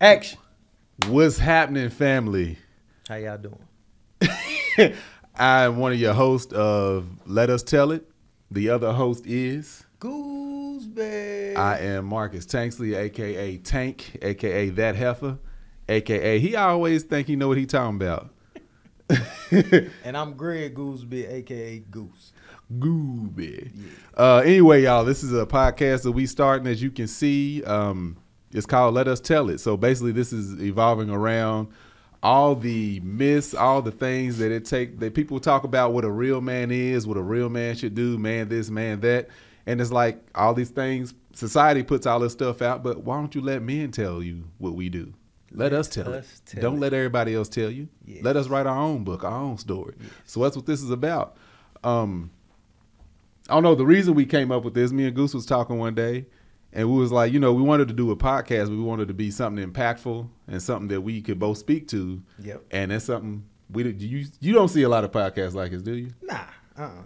Action. What's happening, family? How y'all doing? I'm one of your hosts of Let Us Tell It. The other host is Gooseberry. I am Marcus Tanksley, a.k.a. Tank, a.k.a. That Heifer, a.k.a. he always think he know what he talking about. And I'm Greg Gooseby, a.k.a. Goose. Gooby. Yeah. Anyway, y'all, this is a podcast that we starting, as you can see. It's called Let Us Tell It. So basically this is evolving around all the myths, all the things that people talk about what a real man is, what a real man should do, man this, man that. And it's like all these things, society puts all this stuff out, but why don't you let men tell you what we do? Let us tell it. Don't let everybody else tell you. Yes. Let us write our own book, our own story. Yes. So that's what this is about. I don't know, the reason we came up with this, me and Goose was talking one day, and we was like, we wanted to do a podcast, but we wanted to be something impactful and something that we could both speak to. Yep. And that's something you don't see a lot of podcasts like this, do you? Nah.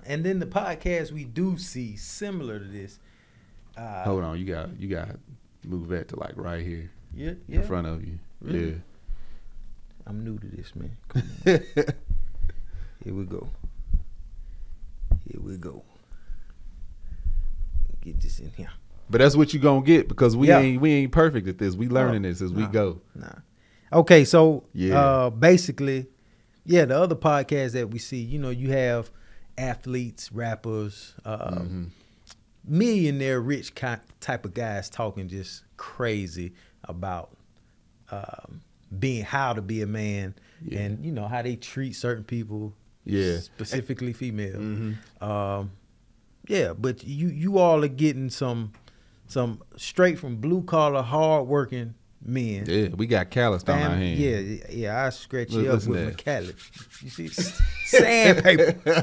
And then the podcast we do see similar to this. Hold on, you got to move that to like right here. Yeah. In front of you. Really? Yeah. I'm new to this, man. Come on. Here we go. Get this in here. But that's what you gonna get because we ain't perfect at this. We learning this as we go. Nah. Okay, so basically, the other podcasts that we see, you have athletes, rappers, millionaire rich type of guys talking just crazy about how to be a man and how they treat certain people, specifically females. But you all are getting some straight from blue collar, hard working men. Yeah, we got calloused on our hands. Yeah, I scratch you up with my callus. You see, sandpaper.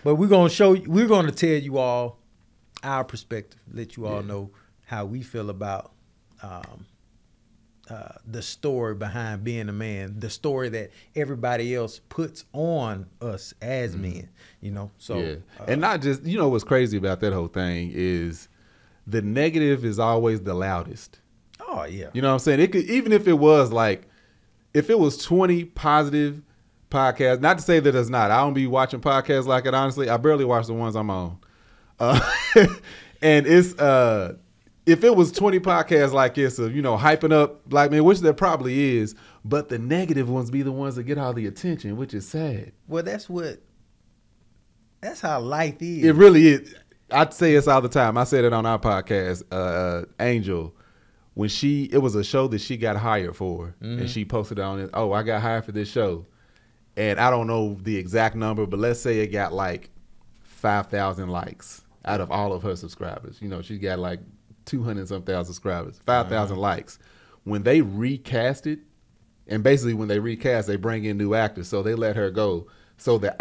But we're gonna tell you all our perspective, let you all know how we feel about the story behind being a man, the story that everybody else puts on us as men, So and not just what's crazy about that whole thing is the negative is always the loudest. Oh yeah, you know what I'm saying? It could, even if it was 20 positive podcasts. Not to say that it's not. I don't be watching podcasts like it. Honestly, I barely watch the ones I'm on, and it's if it was 20 podcasts like this of, hyping up black men, which there probably is, but the negative ones be the ones that get all the attention, which is sad. Well, that's how life is. It really is. I say this all the time. I said it on our podcast, Angel, when it was a show that she got hired for, and she posted on it, I got hired for this show. And I don't know the exact number, but let's say it got 5,000 likes out of all of her subscribers. She got 200 some thousand subscribers, 5,000 likes. When they recast it, and basically when they recast, they bring in new actors, so they let her go. So it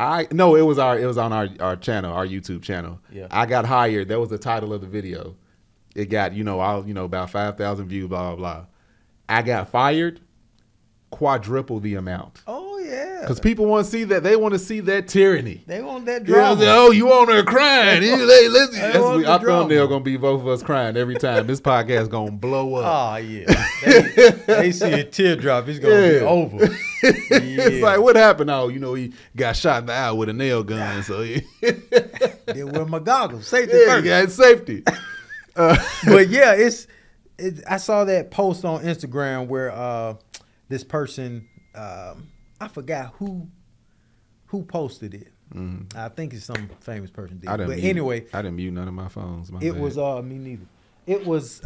was on our channel, our YouTube channel. Yeah. I got hired. That was the title of the video. It got about 5,000 views, blah blah blah. I got fired, quadruple the amount. Oh yeah. Because people want to see that. They want to see that tyranny. They want that drama. You on there crying? Our thumbnail gonna be both of us crying every time. This podcast gonna blow up. Oh yeah. They see a teardrop. It's gonna be over. It's like, what happened? He got shot in the eye with a nail gun. So then wear my goggles. Safety first. Yeah, it's safety. But I saw that post on Instagram where this person, I forgot who posted it. Mm-hmm. I think it's some famous person did. Anyway, I didn't mute none of my phones. It was me neither. It was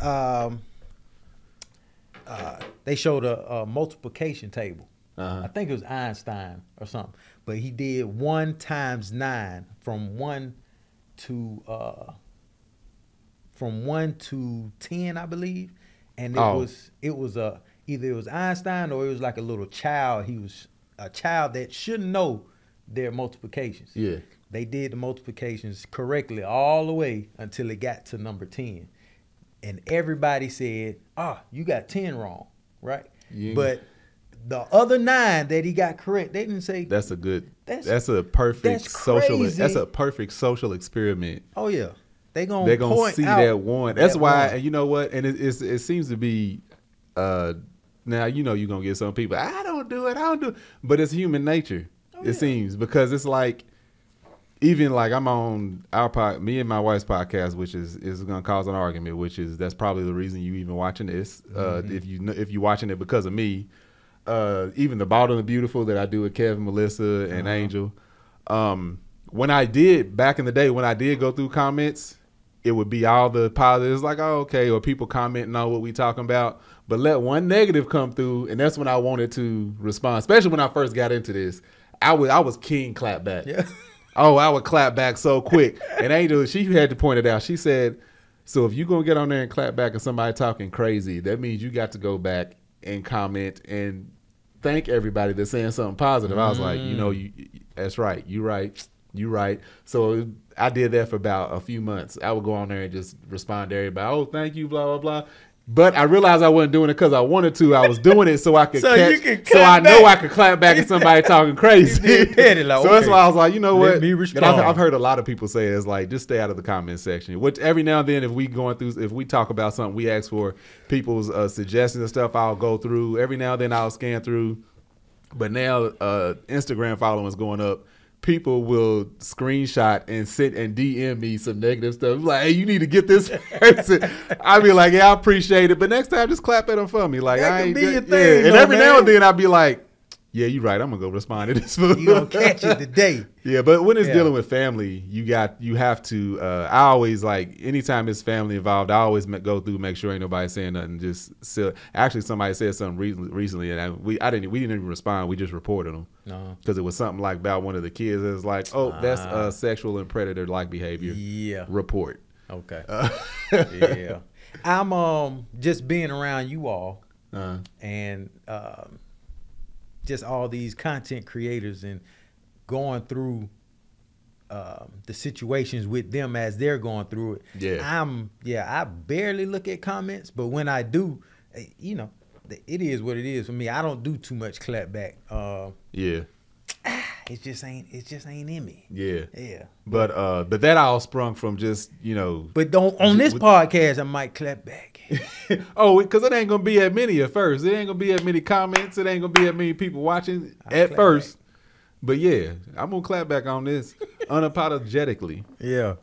they showed a multiplication table. I think it was Einstein or something, but he did 1 times 9 from 1 to 10, I believe, and it was either it was Einstein or it was like a little child. He was a child that shouldn't know their multiplications. Yeah, they did the multiplications correctly all the way until it got to number 10, and everybody said, you got 10 wrong, right? Yeah. But the other 9 that he got correct, they didn't say that's a perfect social experiment. Oh yeah, they're gonna see that one. That's why, and you know what? And it seems to be Now you know you're gonna get some people. I don't do it. But it's human nature. It seems, because it's like, even like I'm on me and my wife's podcast, which is gonna cause an argument. That's probably the reason you even watching this. If you watching it because of me. Even the Bald and the Beautiful that I do with Kevin, Melissa, and Angel. When I did back in the day, when I did go through comments, it would be all the positives, like, oh, okay, or people commenting on what we talking about. But let one negative come through, and that's when I wanted to respond. Especially when I first got into this, I was king clap back. Yeah. Oh, I would clap back so quick. And Angel, she had to point it out. She said, so if you're gonna get on there and clap back at somebody talking crazy, that means you got to go back and comment and thank everybody that's saying something positive. I was like, that's right. You right. So I did that for about a few months. I would go on there and just respond to everybody. Oh, thank you, blah, blah, blah. But I realized I wasn't doing it because I wanted to. I was doing it so I could so know I could clap back at somebody talking crazy. Petty, like, so that's why I was like, you know what? Let me respond. And I've heard a lot of people say it's like, just stay out of the comment section. Which every now and then, if we talk about something, we ask for people's suggestions and stuff, I'll go through. Every now and then I'll scan through. But now Instagram following is going up. People will screenshot and sit and DM me some negative stuff. Like, hey, you need to get this person. I'll be like, yeah, I appreciate it. But next time, just clap at them for me. Like, that I ain't be your thing, and every now and then I'll be like, yeah, you're right. I'm gonna go respond to this. You gonna catch it today. Yeah, but when it's dealing with family, you have to. I always, like, anytime it's family involved, I always go through, make sure ain't nobody saying nothing. Just actually, somebody said something recently, and we didn't even respond. We just reported them because it was something like about one of the kids. It was like, oh, that's sexual and predator like behavior. Yeah. Report. Okay. Yeah. I'm just being around you all, and just all these content creators and going through the situations with them as they're going through it. Yeah. I barely look at comments, but when I do, it is what it is for me. I don't do too much clap back. Yeah. It just ain't in me. Yeah. Yeah. But that all sprung from just, But on this podcast, I might clap back. Oh, because it ain't gonna be at many at first. It ain't gonna be at many comments. It ain't gonna be at many people watching at first. Back. But yeah, I'm gonna clap back on this unapologetically. Yeah.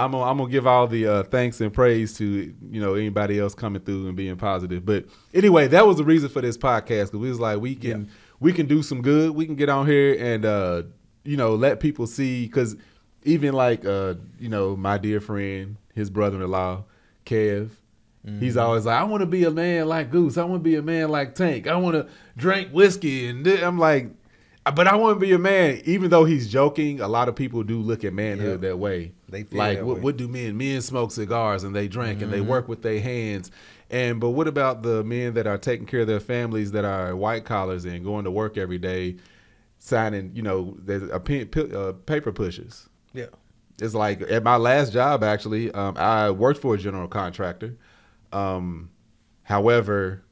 I'm gonna give all the thanks and praise to anybody else coming through and being positive. But anyway, that was the reason for this podcast, because we was like, we can do some good. We can get on here and let people see, because even like my dear friend, his brother-in-law, Kev, he's always like, I want to be a man like Goose. I want to be a man like Tank. I want to drink whiskey. And I'm like, but I want to be a man. Even though he's joking, a lot of people do look at manhood that way. They feel like, that what do men? Men smoke cigars and they drink and they work with their hands. But what about the men that are taking care of their families, that are white collars and going to work every day, signing, paper pushers? Yeah. It's like at my last job, actually, I worked for a general contractor. However,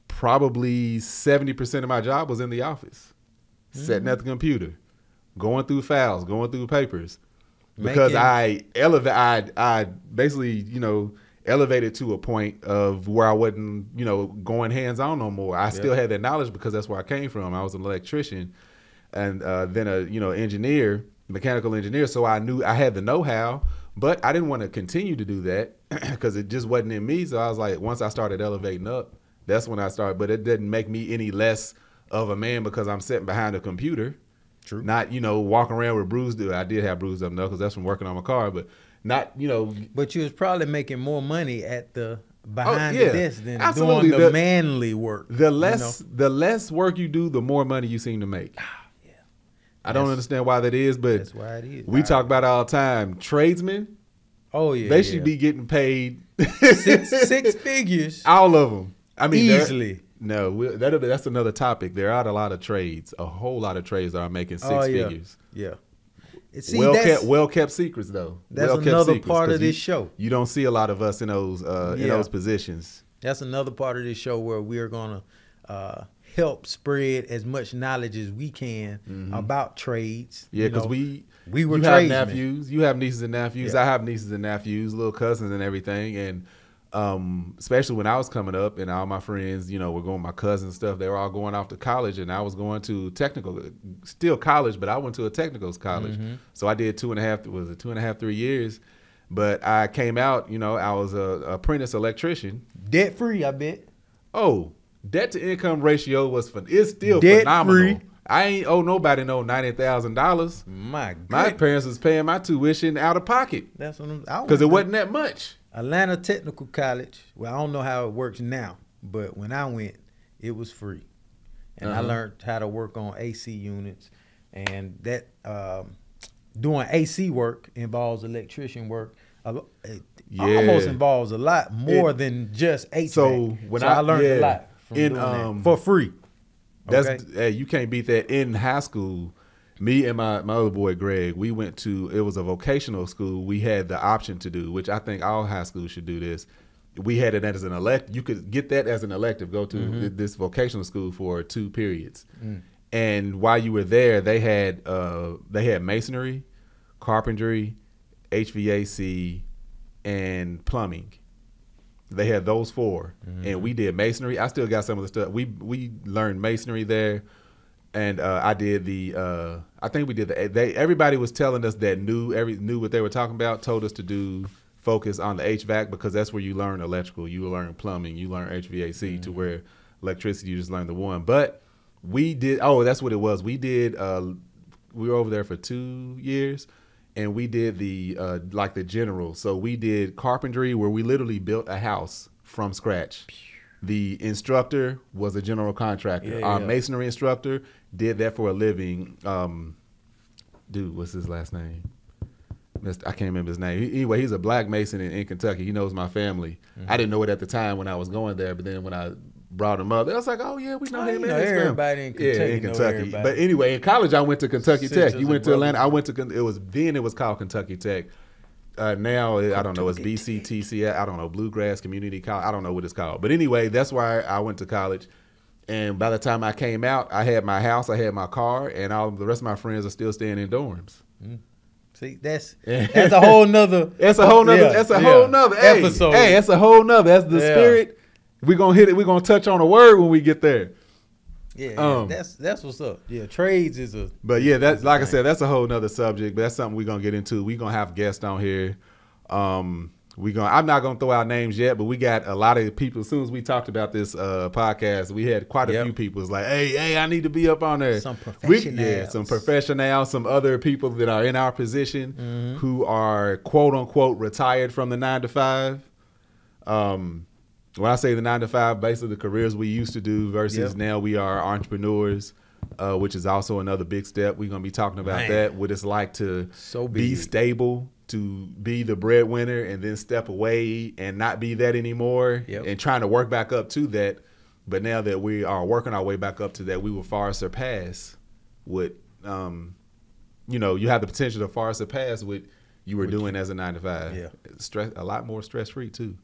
probably 70% of my job was in the office, sitting at the computer, going through files, going through papers, because I basically, elevated to a point of where I wasn't, going hands on no more. I still had that knowledge because that's where I came from. I was an electrician, and then a engineer. Mechanical engineer, so I knew I had the know-how, but I didn't want to continue to do that because it just wasn't in me. So I was like, once I started elevating up, that's when I started. But it didn't make me any less of a man because I'm sitting behind a computer. True. Not, walking around with bruised. I did have bruised up knuckles. That's from working on my car, but not, But you was probably making more money at the behind the desk than absolutely. Doing the manly work. The less work you do, the more money you seem to make. I don't understand why that is, but that's why it is. We talk about it all the time. Tradesmen, they should be getting paid six figures. All of them. I mean, easily. No, that's another topic. There are a lot of trades, a whole lot of trades that are making six figures. Yeah. See, well kept secrets though. That's another part of this show. You don't see a lot of us in those positions. That's another part of this show where we're gonna help spread as much knowledge as we can about trades. Yeah, because we were you have nephews, you have nieces and nephews. I have nieces and nephews, little cousins and everything, and especially when I was coming up and all my friends, were going, my cousins and stuff, they were all going off to college, and I was going to still college, but I went to a technical college. Mm-hmm. So I did 2.5, 3 years. But I came out, I was a apprentice electrician. Debt free, I bet. Oh, debt to income ratio it's still debt phenomenal. Free. I ain't owe nobody no $90,000. My parents was paying my tuition out of pocket. That's what because it wasn't that much. Atlanta Technical College. Well, I don't know how it works now, but when I went, it was free, and I learned how to work on AC units, and that doing AC work involves electrician work. It almost involves a lot more than just HVAC. So I learned a lot from doing that for free. Hey, you can't beat that. In high school, me and my other boy Greg, we went to, it was a vocational school. We had the option to do, which I think all high schools should do this. We had it as an elective. You could get that as an elective. Go to this vocational school for 2 periods. And while you were there, they had masonry, carpentry, HVAC, and plumbing. They had those 4, and we did masonry. I still got some of the stuff. We learned masonry there, and I did the. I think we did everybody was telling us that knew what they were talking about. Told us to focus on the HVAC because that's where you learn electrical, you learn plumbing, you learn HVAC. To where electricity you just learn the one. But we did. Oh, that's what it was. We did. We were over there for 2 years. And we did the general. So we did carpentry where we literally built a house from scratch. The instructor was a general contractor. Our masonry instructor did that for a living. Dude, what's his last name? I can't remember his name. Anyway, he's a black mason in Kentucky. He knows my family. I didn't know it at the time when I was going there, but then when I brought him up, I was like, oh yeah, we know him. Everybody in Kentucky. Yeah, in Kentucky. But anyway, in college I went to Kentucky Tech. You went to Atlanta. I went to it was called Kentucky Tech. Now I don't know. It's BCTC. I don't know. Bluegrass Community College. I don't know what it's called. But anyway, that's why I went to college. And by the time I came out, I had my house, I had my car, and all the rest of my friends are still staying in dorms. See, that's a whole nother. That's a whole nother episode. Hey, that's a whole nother. That's the spirit. We're gonna hit it. We're gonna touch on a word when we get there. Yeah, that's what's up. Yeah, trades is a. But yeah, that's like I said, that's a whole nother subject. But that's something we're gonna get into. We're gonna have guests on here. I'm not gonna throw out names yet, but we got a lot of people. As soon as we talked about this podcast, we had quite a few people. It's like, hey, I need to be up on there. Some professionals. Some professionals, some other people that are in our position who are quote unquote retired from the 9 to 5. When I say the 9 to 5, basically the careers we used to do versus now we are entrepreneurs, which is also another big step. We're going to be talking about that, what it's like to be stable, to be the breadwinner and then step away and not be that anymore and trying to work back up to that. But now that we are working our way back up to that, we will far surpass what, you have the potential to far surpass what you were doing as a 9 to 5. Yeah. A lot more stress-free too.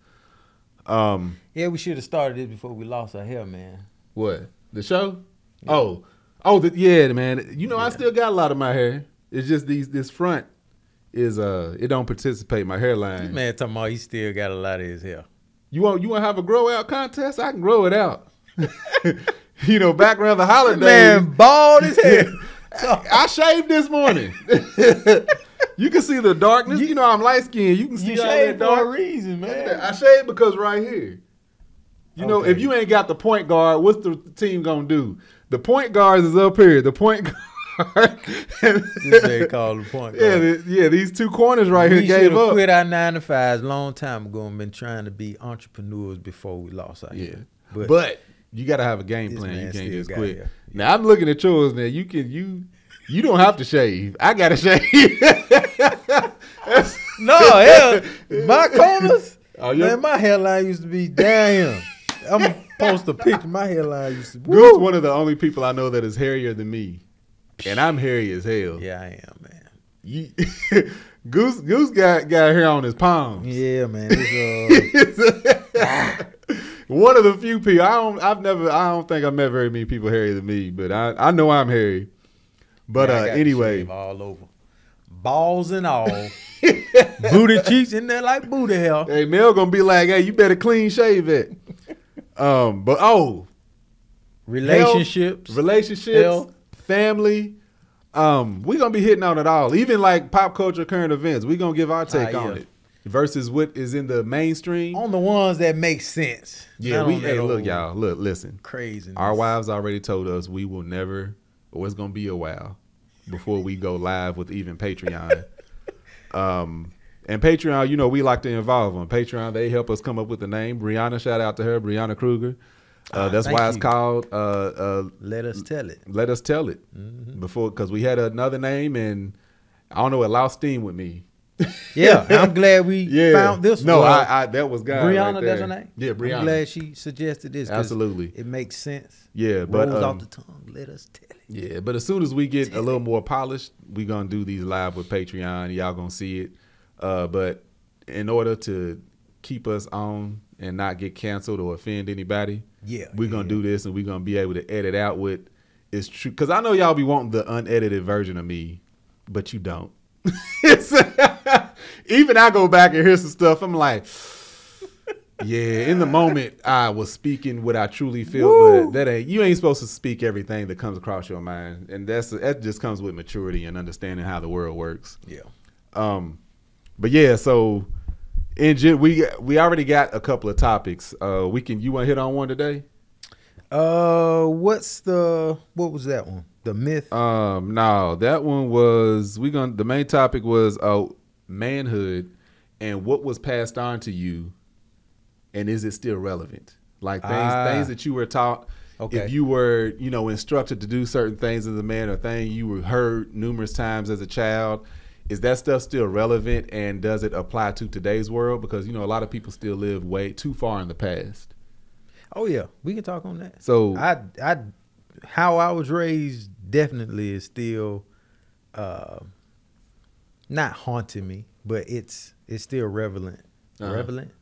We should have started this before we lost our hair, man. What? The show? Yeah. Man. I still got a lot of my hair. It's just this front is it don't participate. My hairline. This man talking about he still got a lot of his hair. You want to have a grow out contest? I can grow it out. Back around the holidays. Man, bald as hell. I shaved this morning. You can see the darkness. I'm light skinned. You can see all that dark. For a reason, man. I shaved because right here. If you ain't got the point guard, what's the team gonna do? The point guard is up here. The point guard. This they call the point guard. Yeah. These 2 corners right here gave up. We quit our 9 to 5s a long time ago and been trying to be entrepreneurs before we lost our hair. But you got to have a game plan. You can't just quit. Now I'm looking at yours. Now you don't have to shave. I gotta shave. My corners. Man, my hairline used to be down here. I'm gonna post a picture. My hairline used to be. Goose one of the only people I know that is hairier than me, and I'm hairy as hell. Yeah, I am, man. Goose got hair on his palms. Yeah, man. One of the few people I don't think I've met very many people hairier than me, but I know I'm hairy. But anyway, all over, balls and all. Booty cheeks in there like booty hair. Hey, Mel gonna be like, hey, you better clean shave it. Relationships, health, family. We gonna be hitting on it all. Even like pop culture, current events. We gonna give our take on it versus what is in the mainstream. On the ones that make sense. Yeah, look, y'all. Look, listen. Crazy. Our wives already told us we will never, or it's gonna be a while before we go live with even Patreon. And Patreon, you know, we like to involve on Patreon. They help us come up with the name. Brianna, shout out to her, Brianna Kruger. That's why it's called Let Us Tell It. Let Us Tell It. Mm-hmm. Before, because we had another name, and I don't know, it lost steam with me. Yeah, I'm glad we found this one. No, that was God. Brianna, right that's her name? Yeah, Brianna. I'm glad she suggested this. Absolutely. It makes sense. Yeah, but rolls off the tongue. Let us tell it. Yeah, but as soon as we get a little more polished, we're going to do these live with Patreon. Y'all going to see it. But in order to keep us on and not get canceled or offend anybody, we're going to do this, and we're going to be able to edit out what is true. Because I know y'all be wanting the unedited version of me, but you don't. Even I go back and hear some stuff, I'm like, yeah, in the moment I was speaking what I truly feel, but you ain't supposed to speak everything that comes across your mind. And that just comes with maturity and understanding how the world works. Yeah. But yeah, so we already got a couple of topics. You want to hit on one today? What was that one? The myth? No, that one was the main topic was manhood and what was passed on to you, and is it still relevant? Like things that you were taught. Okay. If you were, instructed to do certain things as a man, or thing you were heard numerous times as a child, is that stuff still relevant, and does it apply to today's world? Because a lot of people still live way too far in the past. Oh yeah, we can talk on that. So how I was raised definitely is still not haunting me, but it's still relevant. Relevant.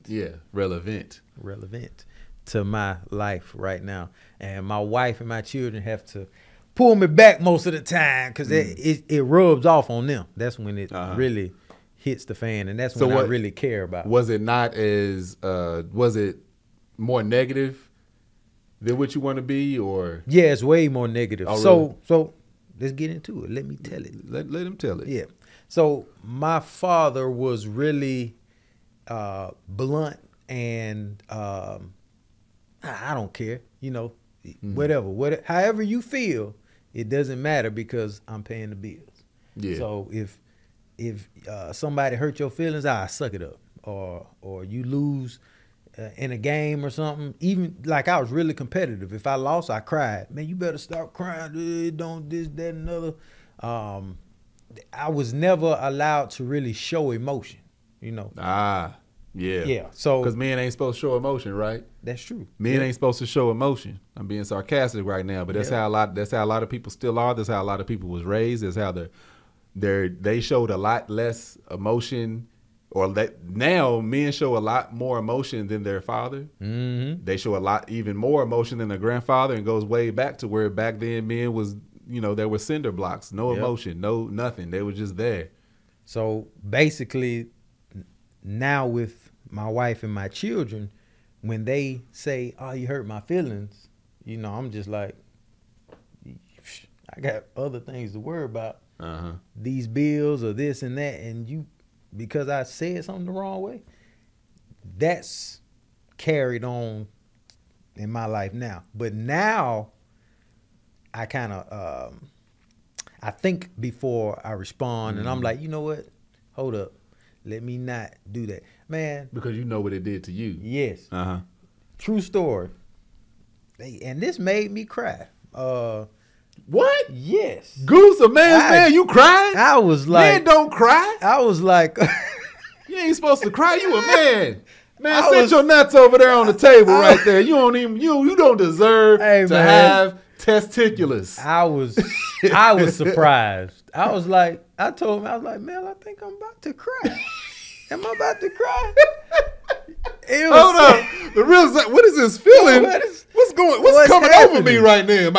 Yeah, relevant to my life right now. And my wife and my children have to pull me back most of the time because it rubs off on them. That's when it really hits the fan, and that's when I really care about. Was it not as was it more negative than what you want to be, or? Yeah, it's way more negative. Oh, so let's get into it. Let me tell it. Let him tell it. Yeah. So my father was really blunt, and I don't care. Whatever. However you feel, it doesn't matter because I'm paying the bills. Yeah. So if somebody hurt your feelings, I suck it up, or you lose in a game or something. Even like I was really competitive. If I lost, I cried. Man, you better stop crying. Don't this, that, and another. I was never allowed to really show emotion. Yeah. Yeah. So because men ain't supposed to show emotion, right? That's true. Men ain't supposed to show emotion. I'm being sarcastic right now, but that's how a lot of people still are. That's how a lot of people was raised. That's how they showed a lot less emotion, or now men show a lot more emotion than their father. Mm-hmm. They show even more emotion than their grandfather, and goes way back to where back then men was, there were cinder blocks, no emotion, no nothing. They were just there. So basically, now with my wife and my children, when they say, "Oh, you hurt my feelings," I'm just like, I got other things to worry about. These bills or this and that, and because I said something the wrong way, that's carried on in my life now. But now I kind of I think before I respond, and I'm like, you know what? Hold up. Let me not do that. Man. Because you know what it did to you. Yes. True story. And this made me cry. What? Yes. Goose, a man's man, you crying? I was like. Men don't cry. I was like. You ain't supposed to cry. You a man. Man, sit your nuts over there on the table right there. You don't deserve to have testiculars. I was surprised. I was like, I told him, I was like, man, I think I'm about to cry. Am I about to cry? Hold up. What is this feeling? What's What's coming happening? Over me right now?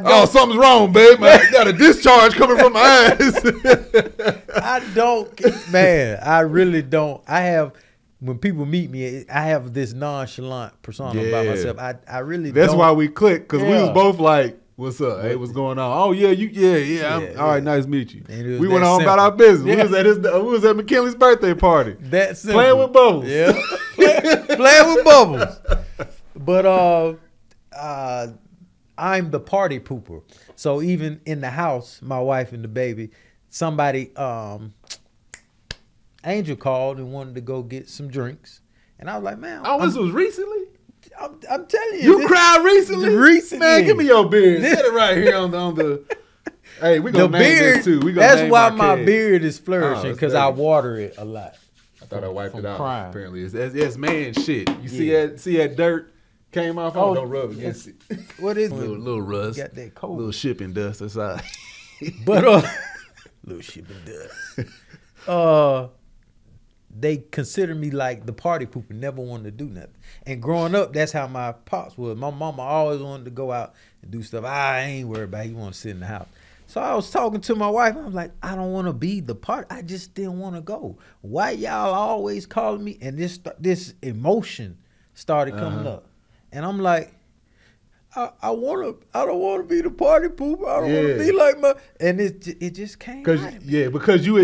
Oh, something's wrong, babe. I got a discharge coming from my eyes. I really don't. When people meet me, I have this nonchalant persona about myself. I really That's why we clicked, because we was both like, what's up? Hey, what's going on? Oh, yeah. All right, nice to meet you. We went on about our business. Yeah. We was at McKinley's birthday party. That's simple. Playing with bubbles. Yeah. Playing with bubbles. But I'm the party pooper. So even in the house, my wife and the baby, somebody... Angel called and wanted to go get some drinks. And I was like, man. Oh, this was recently? I'm telling you. You cried recently? Recently. Man, give me your beard. Set it right here on the Hey, we're going to name this too. That's why my beard is flourishing, because I water it a lot. I thought I wiped it out. Crying. Apparently. It's man shit. You see that dirt came off? Oh, don't rub against it. What is it? Little rust. Got that cold. Little shipping dust aside. But, little shipping dust. They consider me like the party pooper, never wanted to do nothing. And growing up, that's how my pops was. My mama always wanted to go out and do stuff. I ain't worried about it. He want to sit in the house. So I was talking to my wife. I was like, I don't want to be the party. I just didn't want to go. Why y'all always calling me? And this emotion started coming up. And I'm like, I don't want to be the party pooper. I don't want to be like my, and it just came. Because you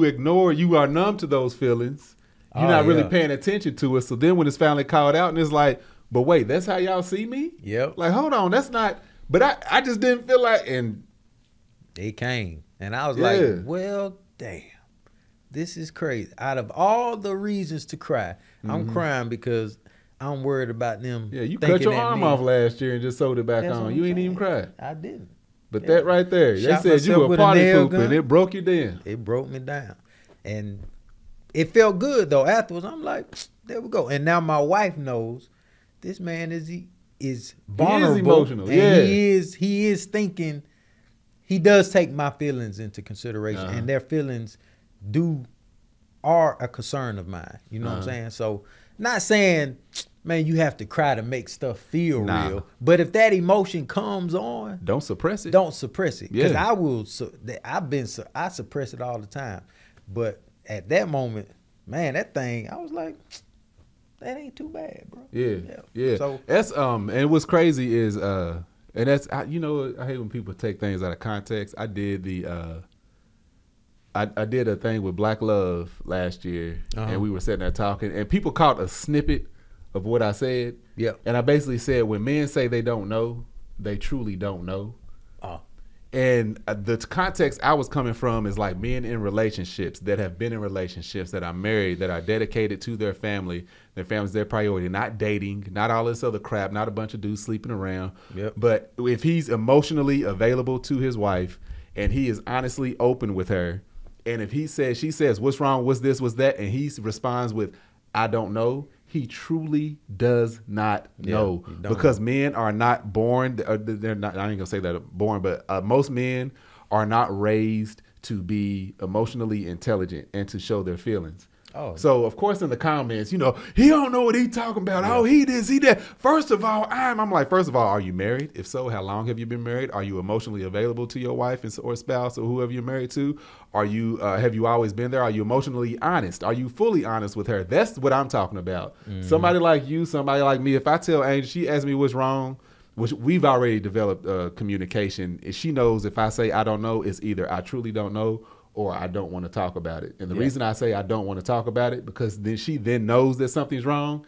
ignore, you are numb to those feelings. You're not really paying attention to it. So then when it's finally called out, and it's like, but wait, that's how y'all see me? Yep. Like, hold on, that's not. But I just didn't feel like, and it came, and I was like, well, damn, this is crazy. Out of all the reasons to cry, I'm crying because I'm worried about them. Yeah, you cut your arm off last year and just sewed it back on. You ain't even cried. I didn't. But that right there, they said you were party pooper, and it broke you down. It broke me down. And it felt good, though. Afterwards, I'm like, there we go. And now my wife knows this man is vulnerable. He is emotional, and he is thinking, he does take my feelings into consideration. And their feelings are a concern of mine. You know what I'm saying? So, not saying, man, you have to cry to make stuff feel real. But if that emotion comes on, don't suppress it. Don't suppress it. Because I suppress it all the time. But at that moment, man, that thing, I was like, that ain't too bad, bro. Yeah. So that's and what's crazy is and that's I hate when people take things out of context. I did I did a thing with Black Love last year, and we were sitting there talking, and people caught a snippet of what I said. Yeah. And I basically said, when men say they don't know, they truly don't know. And the context I was coming from is like men in relationships that have been in relationships, that are married, that are dedicated to their family. Their family's their priority, not dating, not all this other crap, not a bunch of dudes sleeping around. Yep. But if he's emotionally available to his wife and he is honestly open with her, and if she says, what's wrong, what's this, what's that, and he responds with, I don't know, he truly does not know, because men are not born. They're not. I ain't gonna say that born, but most men are not raised to be emotionally intelligent and to show their feelings. So of course in the comments, he don't know what he talking about. Yeah. Oh, he this, he that. First of all, I'm like, first of all, are you married? If so, how long have you been married? Are you emotionally available to your wife or spouse or whoever you're married to? Are you have you always been there? Are you emotionally honest? Are you fully honest with her? That's what I'm talking about. Somebody like you, somebody like me. If I tell Angel, she asks me what's wrong, which we've already developed communication. She knows if I say I don't know, it's either I truly don't know or I don't want to talk about it. And the reason I say I don't want to talk about it, because then she then knows that something's wrong.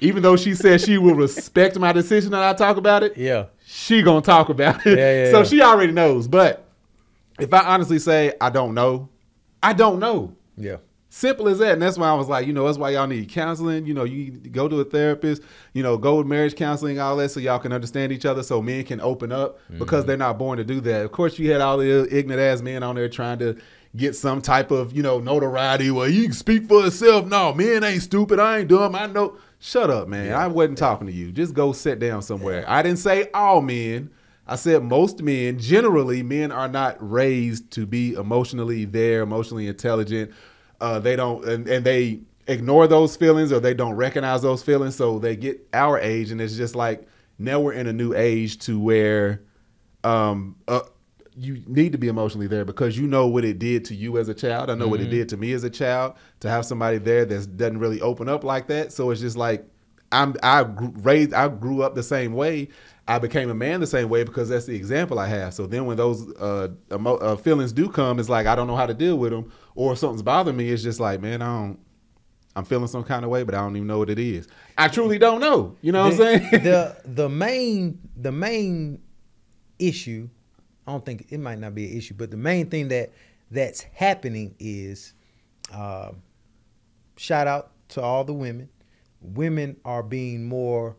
Even though she says she will respect my decision that I talk about it, she gonna talk about it. So she already knows. But if I honestly say I don't know, I don't know. Yeah. Simple as that. And that's why I was like, that's why y'all need counseling. You go to a therapist, go with marriage counseling, all that, so y'all can understand each other, so men can open up, because they're not born to do that. Of course, you had all the ignorant ass men on there trying to get some type of, notoriety. Well, you can speak for yourself. No, men ain't stupid. I ain't dumb. I know. Shut up, man. I wasn't talking to you. Just go sit down somewhere. I didn't say all men. I said most men. Generally, men are not raised to be emotionally intelligent. They don't, and ignore those feelings or they don't recognize those feelings. So they get our age, and it's just like now we're in a new age to where you need to be emotionally there because you know what it did to you as a child. I know what it did to me as a child to have somebody there that doesn't really open up like that. So it's just like I grew up the same way. I became a man the same way because that's the example I have. So then when those feelings do come, it's like I don't know how to deal with them, or if something's bothering me, it's just like, man, I'm feeling some kind of way, but I don't even know what it is. I truly don't know. You know what I'm saying? The main issue, I don't think it might not be an issue, but the main thing that's happening is, shout out to all the women. Women are being more,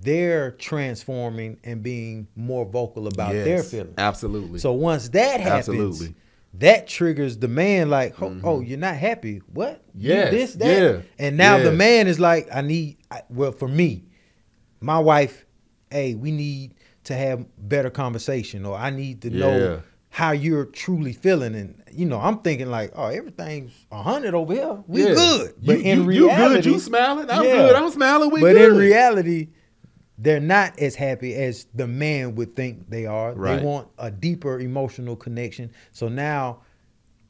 they're transforming and being more vocal about their feelings. Absolutely. So once that happens, that triggers the man like, oh, you're not happy. What? Yes. This, that. Yeah. And now the man is like, well, for me, my wife, hey, we need to have better conversation, or I need to know how you're truly feeling. And, I'm thinking like, oh, everything's 100 over here. We good. But in reality, you good, you smiling. I'm good, I'm smiling, we good. But in reality, they're not as happy as the man would think they are. Right. They want a deeper emotional connection. So now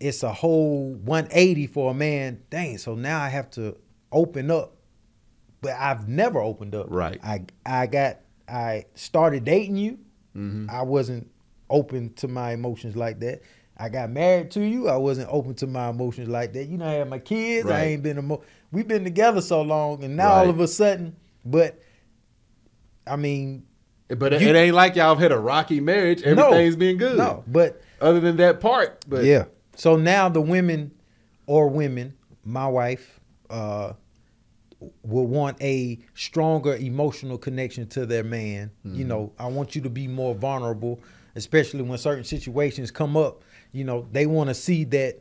it's a whole 180 for a man. Dang, so now I have to open up. But I've never opened up. Right. I started dating you. I wasn't open to my emotions like that. I got married to you. I wasn't open to my emotions like that. I had my kids. Right. I ain't been we've been together so long, and now all of a sudden, but I mean, but it ain't like y'all have had a rocky marriage. Everything's been good. No, but other than that part, but yeah. So now the women, my wife, will want a stronger emotional connection to their man. I want you to be more vulnerable, especially when certain situations come up. They want to see that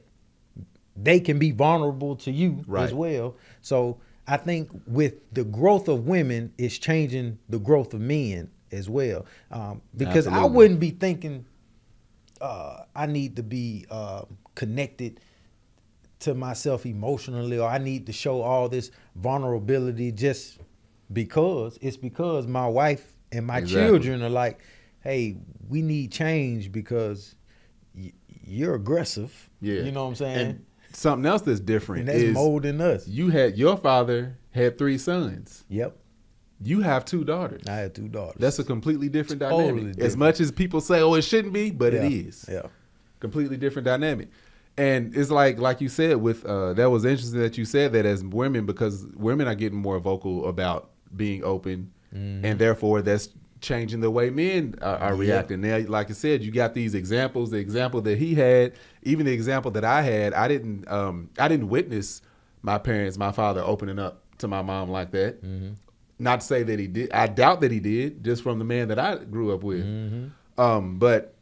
they can be vulnerable to you as well. So I think with the growth of women, it's changing the growth of men as well. Because I wouldn't be thinking I need to be connected to myself emotionally, or I need to show all this vulnerability just because. It's because my wife and my children are like, hey, we need change because you're aggressive. Yeah. You know what I'm saying? And something else that's different and that's is molding us. Your father had 3 sons. Yep. You have 2 daughters. I have 2 daughters. That's a completely different dynamic. Different. As much as people say, oh, it shouldn't be, but it is. Yeah. Completely different dynamic. And it's like you said, with that was interesting that you said that as women, because women are getting more vocal about being open, and therefore that's changing the way men are reacting. Now, like I said, you got these examples. The example that he had, even the example that I had, I didn't witness my father opening up to my mom like that. Not to say that he did. I doubt that he did, just from the man that I grew up with. But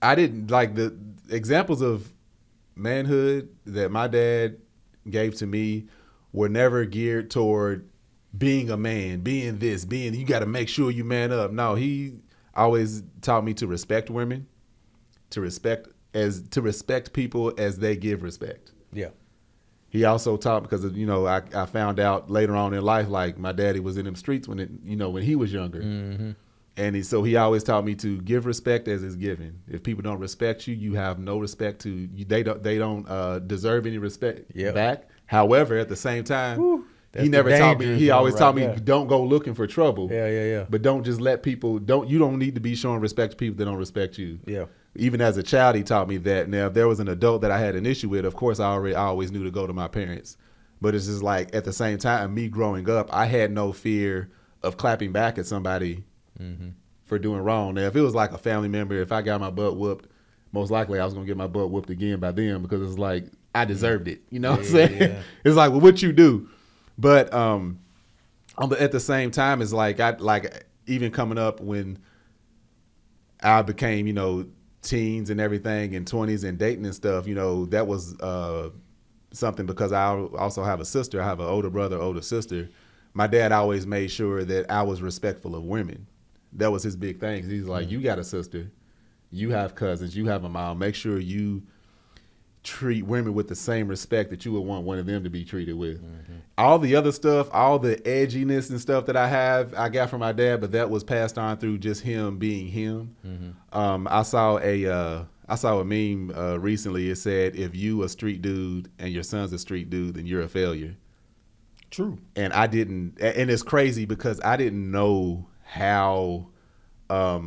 I didn't like the examples of manhood that my dad gave to me were never geared toward being a man, being this, you got to make sure you man up. No, he always taught me to respect women, to respect people as they give respect. Yeah. He also taught, because I found out later on in life, like my daddy was in them streets when he was younger. And so he always taught me to give respect as is given. If people don't respect you, you have no respect to you. They don't deserve any respect back. However, at the same time, he never taught me. He always taught me, don't go looking for trouble. Yeah. But don't just let people. You don't need to be showing respect to people that don't respect you. Yeah. Even as a child, he taught me that. Now, if there was an adult that I had an issue with, of course, I always knew to go to my parents. But it's just like, at the same time, me growing up, I had no fear of clapping back at somebody for doing wrong. Now, if it was like a family member, if I got my butt whooped, most likely I was going to get my butt whooped again by them, because it's like, I deserved it. You know what I'm saying? Yeah. It's like, well, what you do? But at the same time, it's like, even coming up when I became, teens and everything, and 20s and dating and stuff, that was something, because I also have a sister. I have an older brother, older sister. My dad always made sure that I was respectful of women. That was his big thing. He's like, you got a sister, you have cousins, you have a mom. Make sure you treat women with the same respect that you would want one of them to be treated with. All the other stuff, all the edginess and stuff that I got from my dad, but that was passed on through just him being him. I saw a meme recently. It said, if you a street dude and your son's a street dude, then you're a failure. True. And I didn't, and it's crazy because I didn't know how, I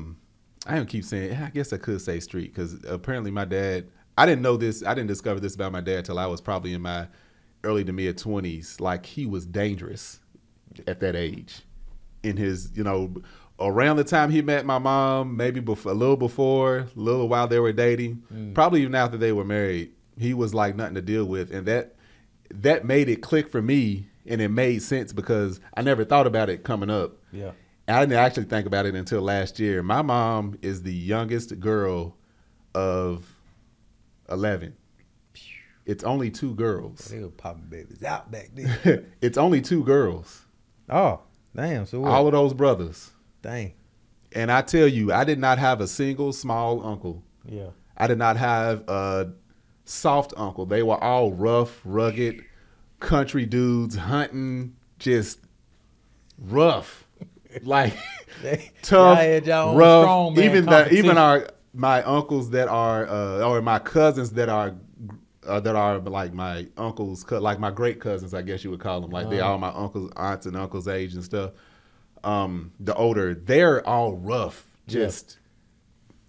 don't keep saying, I guess I could say street, because apparently my dad, I didn't know this, I didn't discover this about my dad till I was probably in my early to mid 20s. Like, he was dangerous at that age. In his, around the time he met my mom, maybe a little while they were dating, probably even after they were married, he was like nothing to deal with. And that made it click for me, and it made sense because I never thought about it coming up. Yeah. I didn't actually think about it until last year. My mom is the youngest girl of 11. It's only 2 girls. They were popping babies out back then. It's only 2 girls. Oh, damn. So what? All of those brothers. Dang. And I tell you, I did not have a single small uncle. Yeah. I did not have a soft uncle. They were all rough, rugged, country dudes, hunting, just rough. Like tough, rough. Even my uncles that are or my cousins that are like my uncles, like my great cousins, I guess you would call them. Like they're all my uncles, aunts, and uncles' age and stuff. The older, they're all rough. Just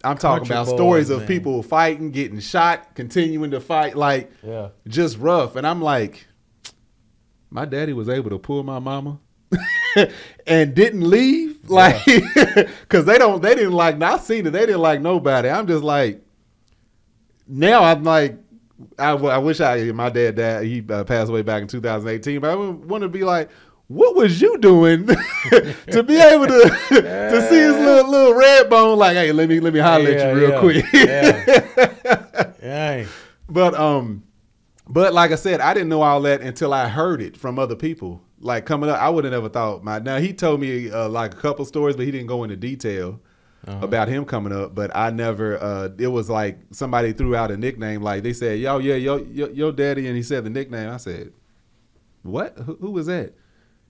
I'm talking Country about boys, stories of man. people fighting, getting shot, continuing to fight, like just rough. And I'm like, my daddy was able to pull my mama. And didn't leave, like, because they didn't like. I seen it. They didn't like nobody. I'm just like, now I'm like, I wish my dad died. He passed away back in 2018. But I want to be like, what was you doing to be able to see his little red bone? Like, hey, let me holler at you real quick. But like I said, I didn't know all that until I heard it from other people. Like coming up, I would have never thought. Now he told me like a couple stories, but he didn't go into detail about him coming up. But I never. It was like somebody threw out a nickname. Like they said, your daddy, and he said the nickname. I said, what? Who was that?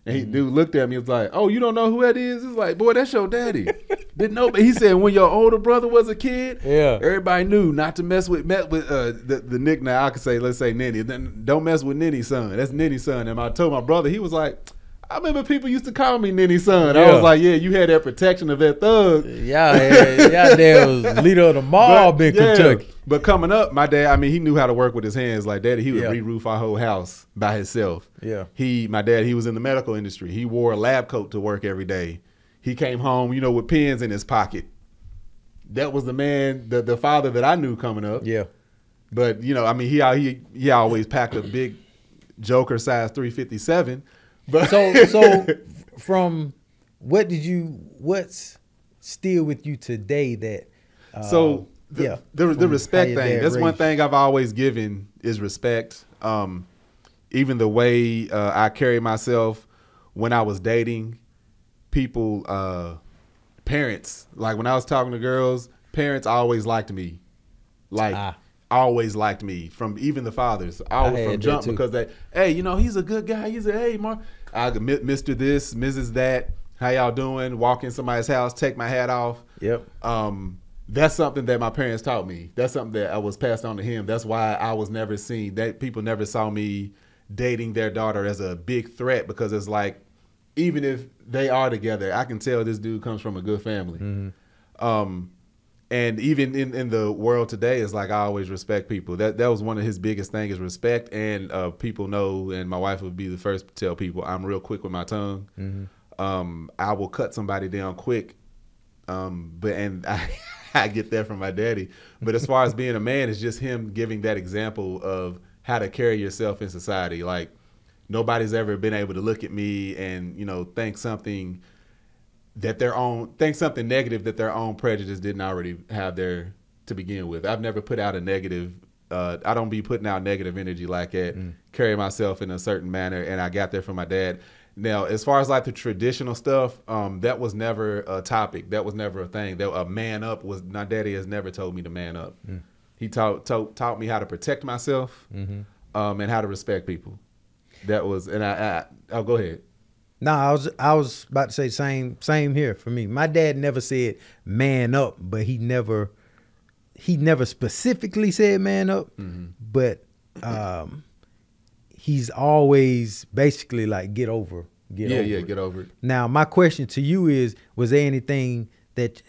And dude looked at me and was like, oh, you don't know who that is? It's like, boy, that's your daddy. Didn't know. But he said when your older brother was a kid, everybody knew not to mess with the nickname. I could say, let's say Ninny. Then don't mess with Ninny's son. That's Ninny's son. And I told my brother, he was like, I remember people used to call me Ninny's son. I was like, yeah, you had that protection of that thug. Y'all dad was leader of the mob in Kentucky. But coming up, my dad, I mean, he knew how to work with his hands. Like daddy, he would re-roof our whole house by himself. Yeah. My dad, he was in the medical industry. He wore a lab coat to work every day. He came home, with pens in his pocket. That was the man, the father that I knew coming up. Yeah. But I mean, he always packed a big Joker size 357. But so from what's still with you today that the respect thing, that's one thing I've always given is respect. Even the way I carry myself when I was dating people, parents, like when I was talking to girls, parents always liked me. Like always liked me, from even the fathers. Always from jump, because they, hey, he's a good guy. He's hey, Mark, Mr. This, Mrs. That, how y'all doing? Walk in somebody's house, take my hat off. Yep. That's something that my parents taught me. That's something that I was passed on to him. That's why I was never seen, that people never saw me dating their daughter as a big threat, because it's like, even if they are together, I can tell this dude comes from a good family. Mm-hmm. And even in the world today, it's like I always respect people. That was one of his biggest things, is respect. And people know, and my wife would be the first to tell people, I'm real quick with my tongue. Mm-hmm. I will cut somebody down quick. I get that from my daddy. But as far as being a man, it's just him giving that example of how to carry yourself in society. Like, nobody's ever been able to look at me and, think something negative that their own prejudice didn't already have there to begin with. I've never put out a negative, I don't be putting out negative energy like that, carry myself in a certain manner, and I got that from my dad. Now, as far as like the traditional stuff, that was never a topic. That was never a thing. That a man up was, my daddy has never told me to man up. He taught me how to protect myself, and how to respect people. That was, and I'll go ahead. No, I was about to say same here for me. My dad never said man up, but he never specifically said man up, but he's always basically like get over it. Now, my question to you is, was there anything that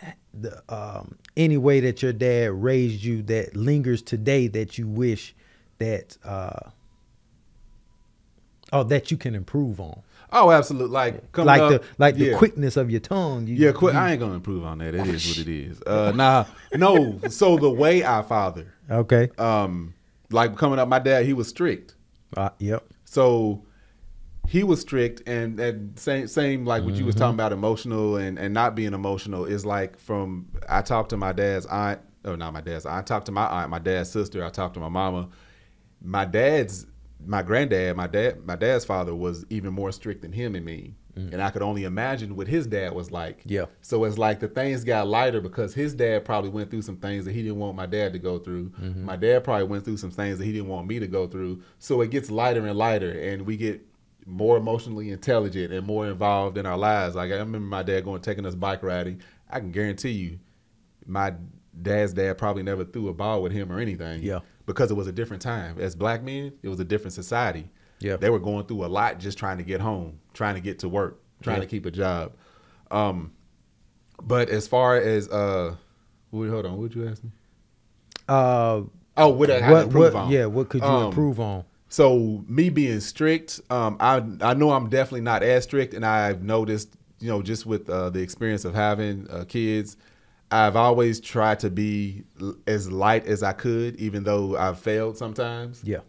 any way that your dad raised you that lingers today that you wish that that you can improve on? Oh, absolutely. The quickness of your tongue. I ain't gonna improve on that. It is what it is. No. So the way I father. Okay. Like coming up, my dad, he was strict. Yep. So he was strict, and same like what you was talking about, emotional and not being emotional is like I talked to my dad's aunt. Oh, not my dad's aunt. I talked to my aunt, my dad's sister. I talked to my mama. My granddad, my dad's father was even more strict than him and me. And I could only imagine what his dad was like. Yeah. So it's like the things got lighter because his dad probably went through some things that he didn't want my dad to go through. My dad probably went through some things that he didn't want me to go through. So it gets lighter and lighter, and we get more emotionally intelligent and more involved in our lives. Like I remember my dad taking us bike riding. I can guarantee you, my dad's dad probably never threw a ball with him or anything. Yeah. Because it was a different time. As black men, it was a different society. Yeah. They were going through a lot just trying to get home, trying to get to work, trying to keep a job. But as far as hold on, what would you ask me? What improve on? Yeah, what could you improve on? So me being strict, I know I'm definitely not as strict, and I've noticed, just with the experience of having kids, I've always tried to be as light as I could, even though I've failed sometimes. Yeah.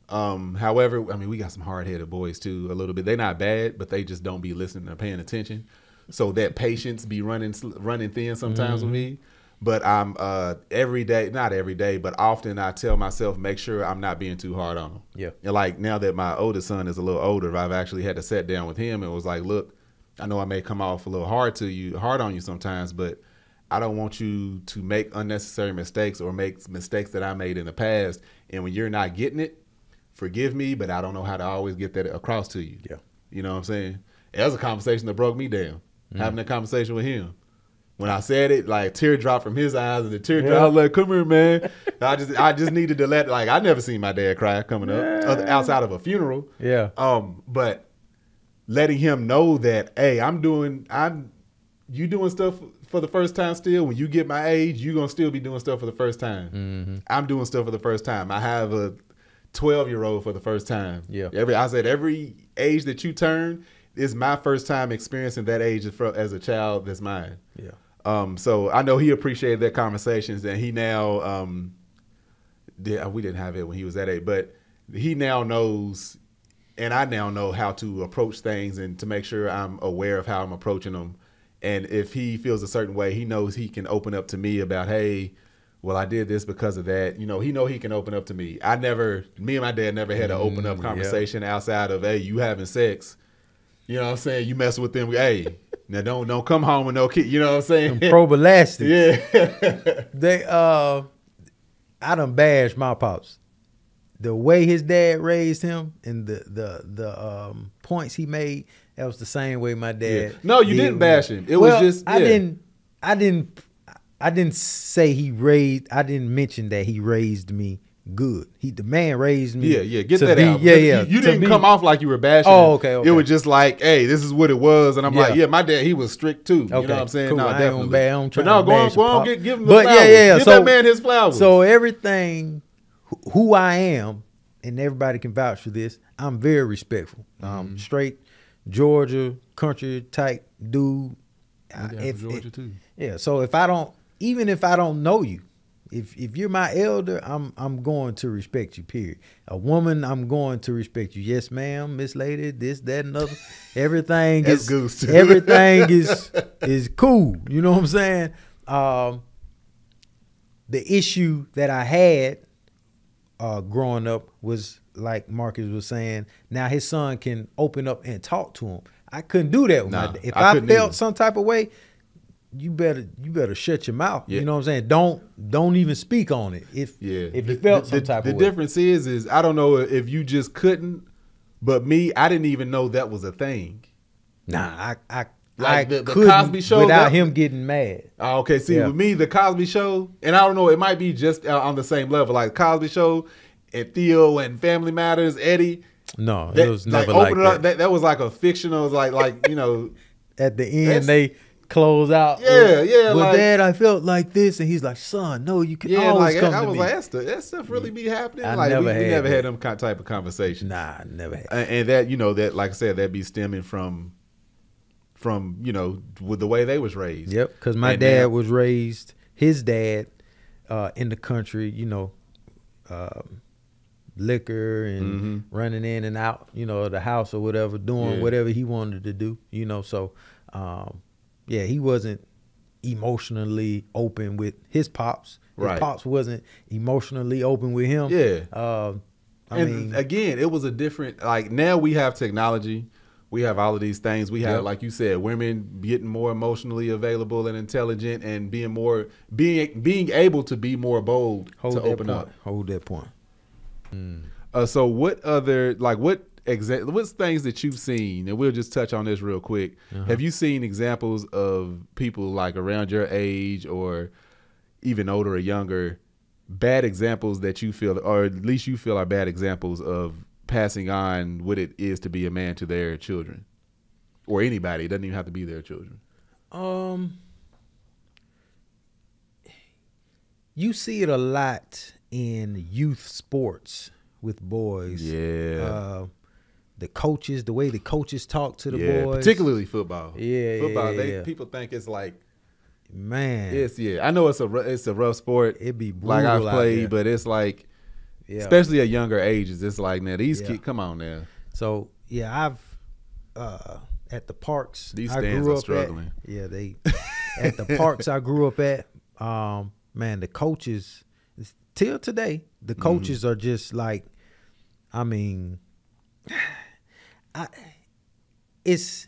However, I mean, we got some hard-headed boys too, a little bit. They're not bad, but they just don't be listening or paying attention. So that patience be running thin sometimes with me. But I'm not every day, but often I tell myself, make sure I'm not being too hard on them. Yeah. And like now that my oldest son is a little older, I've actually had to sit down with him and was like, look, I know I may come off a little hard on you sometimes, but I don't want you to make unnecessary mistakes or make mistakes that I made in the past. And when you're not getting it, forgive me, but I don't know how to always get that across to you. Yeah. You know what I'm saying? It was a conversation that broke me down, having that conversation with him. When I said it, like a tear dropped from his eyes, and the tear dropped. I was like, "Come here, man." I just needed to I never seen my dad cry coming up outside of a funeral. Yeah. But letting him know that, hey, you doing stuff for the first time still. When you get my age, you gonna still be doing stuff for the first time. I'm doing stuff for the first time. I have a 12-year-old for the first time. Yeah. Every age that you turn is my first time experiencing that age as a child that's mine. Yeah. So I know he appreciated that conversations, and he now, we didn't have it when he was that age, but he now knows, and I now know how to approach things and to make sure I'm aware of how I'm approaching them. And if he feels a certain way, he knows he can open up to me about, hey, well, I did this because of that. He can open up to me. Me and my dad never had an open up conversation outside of, hey, you having sex. You know what I'm saying? You mess with them. Hey, now don't come home with no kid. You know what I'm saying? Probalastics. Yeah. I done bashed my pops. The way his dad raised him and the points he made, that was the same way my dad. Yeah. No, you didn't bash him. It was just. Yeah. I didn't say he raised. I didn't mention that he raised me good. The man raised me. Yeah. Get that out. Yeah. You didn't come off like you were bashing. Oh, okay. It was just like, hey, this is what it was, and I'm like, yeah, my dad, he was strict too. Okay. You know what I'm saying? Cool. No, definitely. But no, go on, give him the flowers. Yeah. Give that man his flowers. So everything, who I am, and everybody can vouch for this, I'm very respectful. Straight Georgia country type dude. Georgia too. Yeah. So if I don't know you, if you're my elder, I'm going to respect you, period. A woman, I'm going to respect you. Yes, ma'am, Miss Lady, this, that, and other. Everything is Goose too. Everything is cool. You know what I'm saying? The issue that I had growing up was, like Marcus was saying, now his son can open up and talk to him. I couldn't do that with my dad. If I felt some type of way, you better shut your mouth. Yeah. You know what I'm saying? Don't even speak on it if you felt some type of way. The difference is I don't know if you just couldn't, but me, I didn't even know that was a thing. Nah, I like the Cosby Show without him getting mad. Okay, see, with me, the Cosby Show, and I don't know, it might be just on the same level, like Cosby Show and Theo and Family Matters, Eddie. No, it was never like that. That was like a fictional, like you know. At the end, they close out. Yeah. But Dad, I felt like this, and he's like, "Son, no, you can always come to me." I was like, that stuff really be happening. We never had them type of conversation. Nah, never had. And that, you know, that, like I said, that be stemming from you know, with the way they was raised. Yep, because my dad was raised, his dad, in the country, you know, liquor and running in and out, you know, the house or whatever, doing whatever he wanted to do, you know. So, he wasn't emotionally open with his pops. His pops wasn't emotionally open with him. Yeah. I mean, again, it was a different, like, now we have technology. We have all of these things. We have, like you said, women getting more emotionally available and intelligent and being able to be more bold to open up. Hold that point. So what other, like, what's things that you've seen, and we'll just touch on this real quick. Have you seen examples of people like around your age or even older or younger, bad examples that you feel, or at least you feel are bad examples of passing on what it is to be a man to their children, or anybody? It doesn't even have to be their children. You see it a lot in youth sports with boys. Yeah. The coaches, the way the coaches talk to the boys, particularly football. Football. People think it's like, man, I know it's a rough sport. It'd be brutal, like I've played, but it's like, especially at younger ages, it's like, now these kids, come on now. So I've at the parks these stands are struggling. At the parks I grew up at, man, the coaches till today, the coaches are just like, I mean, it's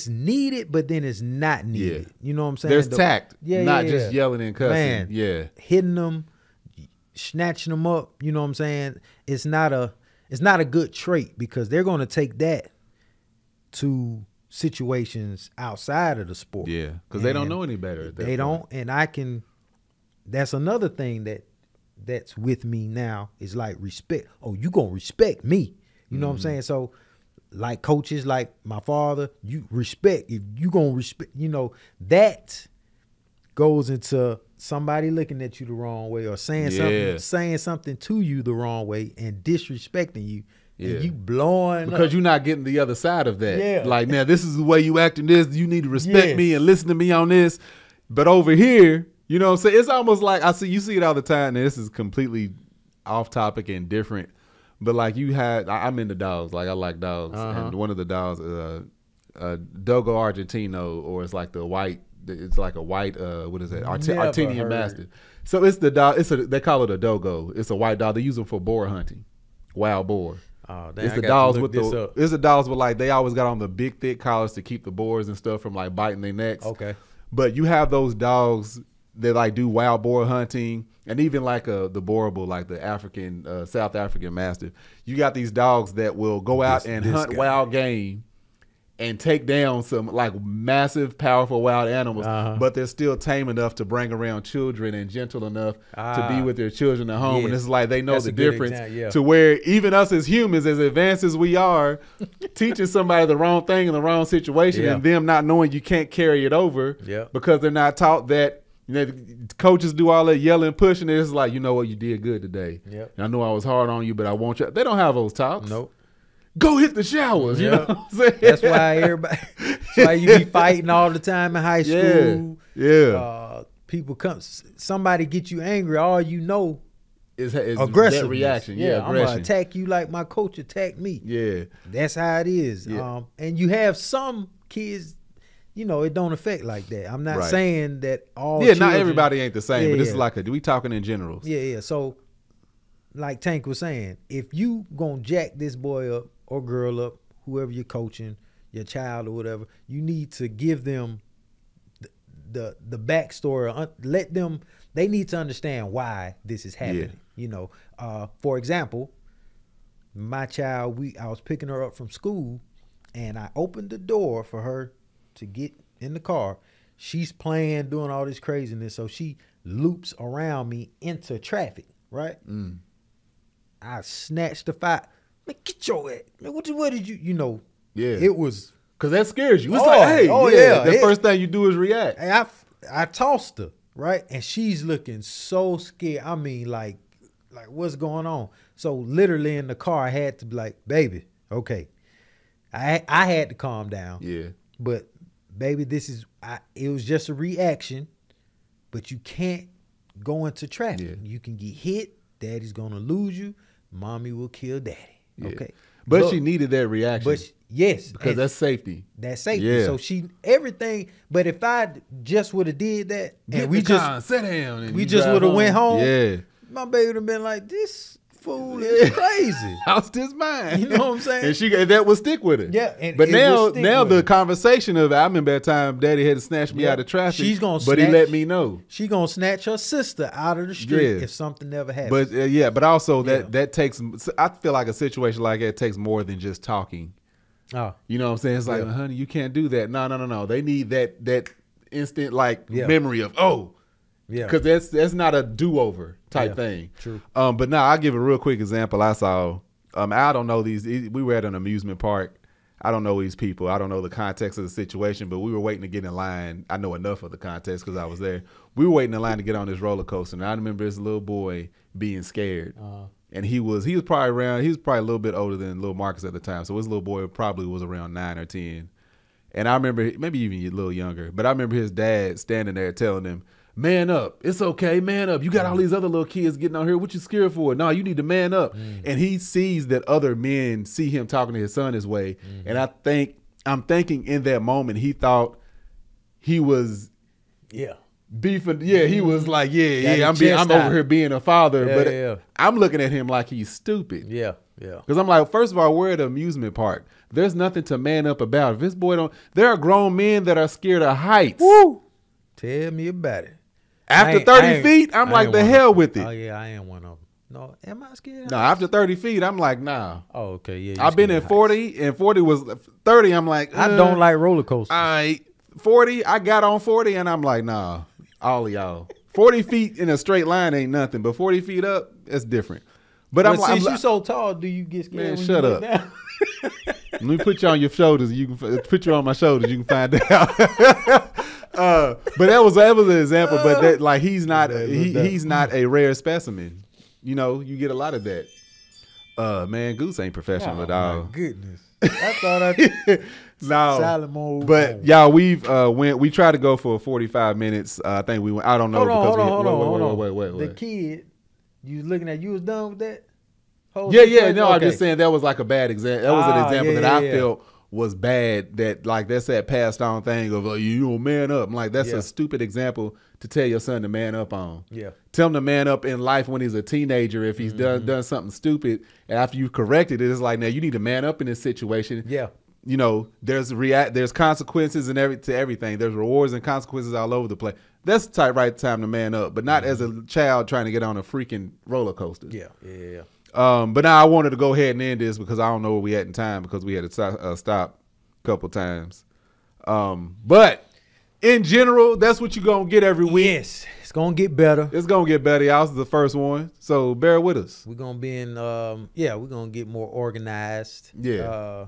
needed, but then it's not needed. You know what I'm saying? There's tact, not just yelling and cussing. Man, hitting them, snatching them up. You know what I'm saying? It's not a good trait, because they're going to take that to situations outside of the sport. Yeah, because they don't know any better. They don't, and that's another thing that's with me now, is like respect. Oh, you gonna respect me? You know what I'm saying? So, like coaches, like my father, you respect. If you gonna respect, you know, that goes into somebody looking at you the wrong way, or saying something to you the wrong way and disrespecting you. And you blowing because you're not getting the other side of that. Yeah. Like, now this is the way you acting this. You need to respect me and listen to me on this. But over here, you know what I'm saying? It's almost like you see it all the time, and this is completely off topic and different. But like I'm into dogs. Like, I like dogs. And one of the dogs is a Dogo Argentino, or it's like the white, it's like a white, what is that? Artenian Mastiff. So it's the dog, they call it a Dogo. It's a white dog. They use them for boar hunting, wild boar. Oh, damn, it's the dogs with like, they always got on the big thick collars to keep the boars and stuff from like biting their necks. Okay. But you have those dogs that like do wild boar hunting, and even like the boarable, like the African, South African Mastiff. You got these dogs that will go out and hunt wild game and take down some like massive, powerful wild animals, but they're still tame enough to bring around children and gentle enough to be with their children at home. Yes. And it's like they know the difference to where even us as humans, as advanced as we are, teaching somebody the wrong thing in the wrong situation and them not knowing you can't carry it over because they're not taught that. You know, coaches do all that yelling, pushing. It's like, you know what, you did good today. Yep. I know I was hard on you, but I want you. They don't have those talks. Nope. Go hit the showers. You know what I'm saying? That's why you be fighting all the time in high school. People somebody get you angry. All you know is aggressive reaction. I'm gonna attack you like my coach attacked me. Yeah, that's how it is. And you have some kids, you know, it don't affect like that. I'm not saying that all. Yeah, not everybody ain't the same, but it's like we talking in general. Yeah. So, like Tank was saying, if you gonna jack this boy up or girl up, whoever you're coaching, your child or whatever, you need to give them the backstory. Let them. They need to understand why this is happening. Yeah. You know, for example, my child. I was picking her up from school, and I opened the door for her to get in the car. She's playing, doing all this craziness, so she loops around me into traffic. Right. I snatched the fight. Man, get your ass. Man, what did you? You know. Yeah. It was. Cause that scares you. It's like, hey, yeah. The first thing you do is react. I tossed her, right? And she's looking so scared. I mean, like what's going on? So literally in the car, I had to be like, baby, okay. I had to calm down. Yeah. But baby, it was just a reaction, but you can't go into traffic. Yeah. You can get hit. Daddy's gonna lose you. Mommy will kill daddy. Yeah. Okay. But she needed that reaction. But yes. Because that's safety. That's safety. Yeah. So everything, but if I just would have did that and we just sit down and we just would have went home, yeah, my baby would have been like, this fool is crazy. How's this mine? You know what I'm saying? And that would stick with it. Yeah. But now the conversation of, I remember that time daddy had to snatch me out of traffic. But he let me know. She gonna snatch her sister out of the street if something never happens. But but also that takes, I feel like a situation like that takes more than just talking. Oh. You know what I'm saying? It's like, honey, you can't do that. No. They need that instant memory of, yeah, because that's not a do-over type thing. True. But now I'll give a real quick example I saw. I don't know these. We were at an amusement park. I don't know these people. I don't know the context of the situation, but we were waiting to get in line. I know enough of the context because I was there. We were waiting in line to get on this roller coaster, and I remember this little boy being scared. And he was probably a little bit older than little Marcus at the time. So his little boy probably was around 9 or 10. And I remember, maybe even a little younger, but I remember his dad standing there telling him, man up. It's okay. Man up. You got all these other little kids getting on here. What you scared for? No, you need to man up. And he sees that other men see him talking to his son his way. And I'm thinking in that moment, he thought he was beefing. Yeah, he was like, I'm over here being a father. But I'm looking at him like he's stupid. Yeah. Because I'm like, first of all, we're at an amusement park. There's nothing to man up about. If this boy there are grown men that are scared of heights. Woo! Tell me about it. After 30 feet, I'm like, the hell with it. Oh, yeah, I am one of them. No, am I scared? No, after 30 feet, I'm like, nah. Oh, okay, yeah. I've been in 40, and 40 was 30. I'm like, I don't like roller coasters. All right, 40, I got on 40, and I'm like, nah, all of y'all. 40 feet in a straight line ain't nothing, but 40 feet up, that's different. But since you're so tall, do you get scared? Man, shut up. Let me put you on your shoulders. You can put you on my shoulders. You can find out. But that was an example. But that, like, he's not a rare specimen. You know, you get a lot of that. Man, Goose ain't professional at all. Oh my goodness! I thought no. Silent mode. But y'all, we tried to go for 45 minutes. I think we went. I don't know. Hold on. Wait. The kid you was looking at, you was done with that? Yeah. No, I'm just saying that was like a bad example. That was an example that I felt was bad. That like that's that passed on thing of you don't man up. I'm like, that's a stupid example to tell your son to man up on. Yeah. Tell him to man up in life when he's a teenager if he's done something stupid. And after you corrected it, it's like, now you need to man up in this situation. Yeah. You know, there's consequences and to everything. There's rewards and consequences all over the place. That's the right time to man up, but not as a child trying to get on a freaking roller coaster. Yeah. But now I wanted to go ahead and end this because I don't know where we at in time because we had to stop a couple times. But in general, that's what you're going to get every week. Yes, it's going to get better. It's going to get better, y'all. This is the first one, so bear with us. We're going to be in, we're going to get more organized. Yeah.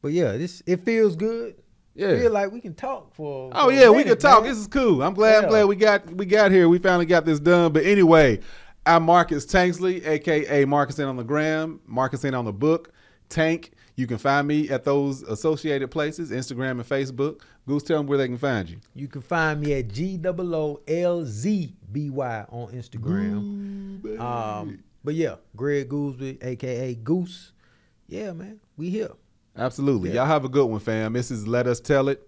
But yeah, it feels good. Yeah. I feel like we can talk for a minute, we can talk. Man. This is cool. I'm glad we got here. We finally got this done. But anyway, I'm Marcus Tanksley, a.k.a. Marcus Ain't on the Gram, Marcus Ain't on the Book, Tank. You can find me at those associated places, Instagram and Facebook. Goose, tell them where they can find you. You can find me at GOOLZBY on Instagram. But yeah, Greg Gooseby, a.k.a. Goose. Yeah, man, we here. Absolutely. Yeah. Y'all have a good one, fam. This is Let Us Tell It.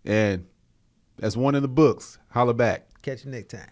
And that's one in the books. Holla back. Catch you next time.